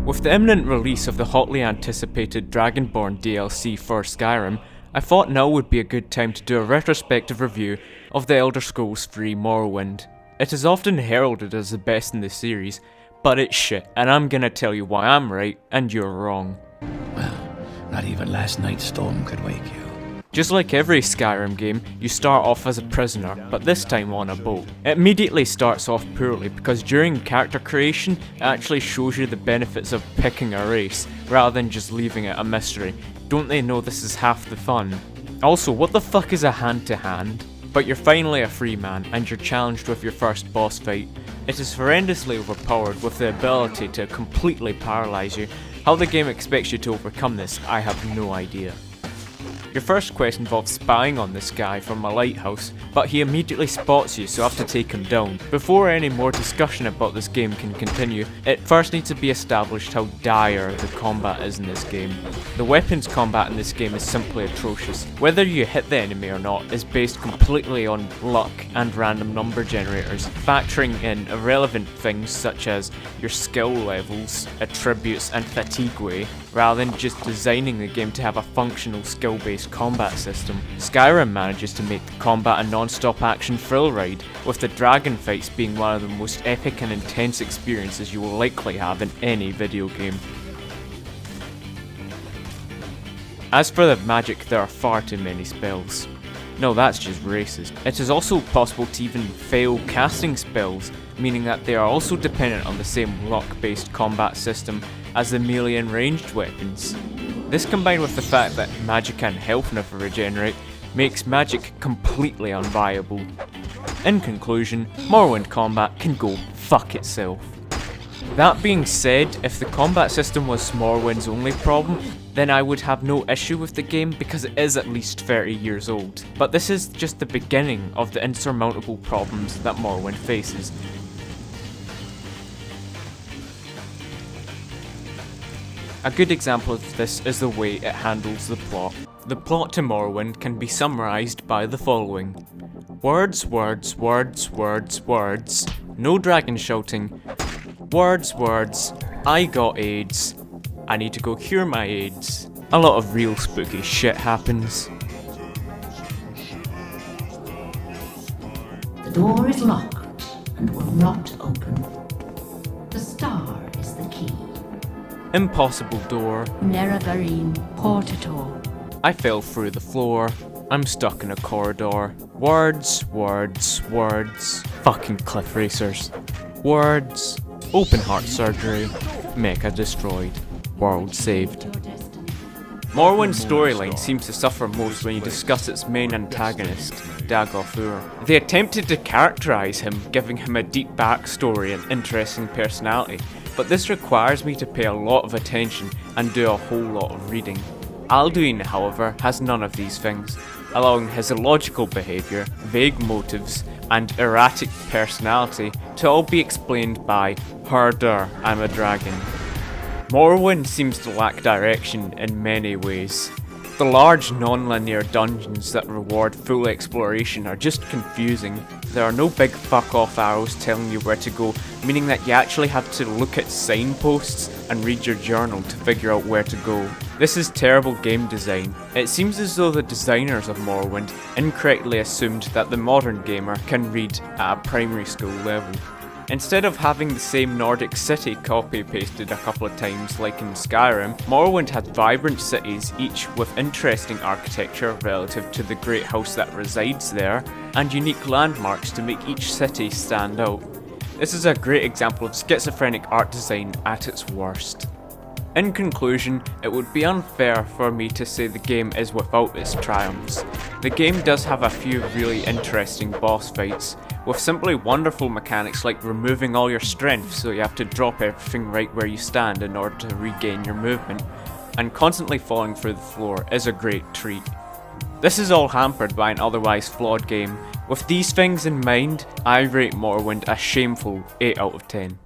With the imminent release of the hotly anticipated Dragonborn DLC for Skyrim, I thought now would be a good time to do a retrospective review of the Elder Scrolls III Morrowind. It is often heralded as the best in the series, but it's shit, and I'm gonna tell you why I'm right and you're wrong. Well, not even last night's storm could wake you. Just like every Skyrim game, you start off as a prisoner, but this time on a boat. It immediately starts off poorly because during character creation, it actually shows you the benefits of picking a race, rather than just leaving it a mystery. Don't they know this is half the fun? Also, what the fuck is a hand-to-hand? But you're finally a free man, and you're challenged with your first boss fight. It is horrendously overpowered with the ability to completely paralyze you. How the game expects you to overcome this, I have no idea. Your first quest involves spying on this guy from a lighthouse, but he immediately spots you, so you have to take him down. Before any more discussion about this game can continue, it first needs to be established how dire the combat is in this game. The weapons combat in this game is simply atrocious. Whether you hit the enemy or not is based completely on luck and random number generators, factoring in irrelevant things such as your skill levels, attributes and fatigue way, rather than just designing the game to have a functional skill-based combat system. Skyrim manages to make the combat a non-stop action thrill ride, with the dragon fights being one of the most epic and intense experiences you will likely have in any video game. As for the magic, there are far too many spells. No, that's just racist. It is also possible to even fail casting spells, meaning that they are also dependent on the same luck-based combat system as the melee and ranged weapons. This combined with the fact that magic and health never regenerate makes magic completely unviable. In conclusion, Morrowind combat can go fuck itself. That being said, if the combat system was Morrowind's only problem, then I would have no issue with the game because it is at least 30 years old. But this is just the beginning of the insurmountable problems that Morrowind faces. A good example of this is the way it handles the plot. The plot to Morrowind can be summarised by the following. Words, words, words, words, words. No dragon shouting. Words, words. I got AIDS. I need to go cure my AIDS. A lot of real spooky shit happens. The door is locked and will not open. The star is the key. Impossible door. Neragarim portator. I fell through the floor. I'm stuck in a corridor. Words, words, words. Fucking cliff racers. Words. Open heart surgery. Mecha destroyed. World saved. Morrowind's storyline seems to suffer most when you discuss its main antagonist, Dagolthur. They attempted to characterise him, giving him a deep backstory and interesting personality, but this requires me to pay a lot of attention and do a whole lot of reading. Alduin, however, has none of these things, allowing his illogical behaviour, vague motives, and erratic personality to all be explained by "Herder, I'm a dragon." Morrowind seems to lack direction in many ways. The large non-linear dungeons that reward full exploration are just confusing. There are no big fuck-off arrows telling you where to go, meaning that you actually have to look at signposts and read your journal to figure out where to go. This is terrible game design. It seems as though the designers of Morrowind incorrectly assumed that the modern gamer can read at a primary school level. Instead of having the same Nordic city copy-pasted a couple of times like in Skyrim, Morrowind had vibrant cities, each with interesting architecture relative to the great house that resides there, and unique landmarks to make each city stand out. This is a great example of schizophrenic art design at its worst. In conclusion, it would be unfair for me to say the game is without its triumphs. The game does have a few really interesting boss fights, with simply wonderful mechanics like removing all your strength so you have to drop everything right where you stand in order to regain your movement, and constantly falling through the floor is a great treat. This is all hampered by an otherwise flawed game. With these things in mind, I rate Morrowind a shameful 8 out of 10.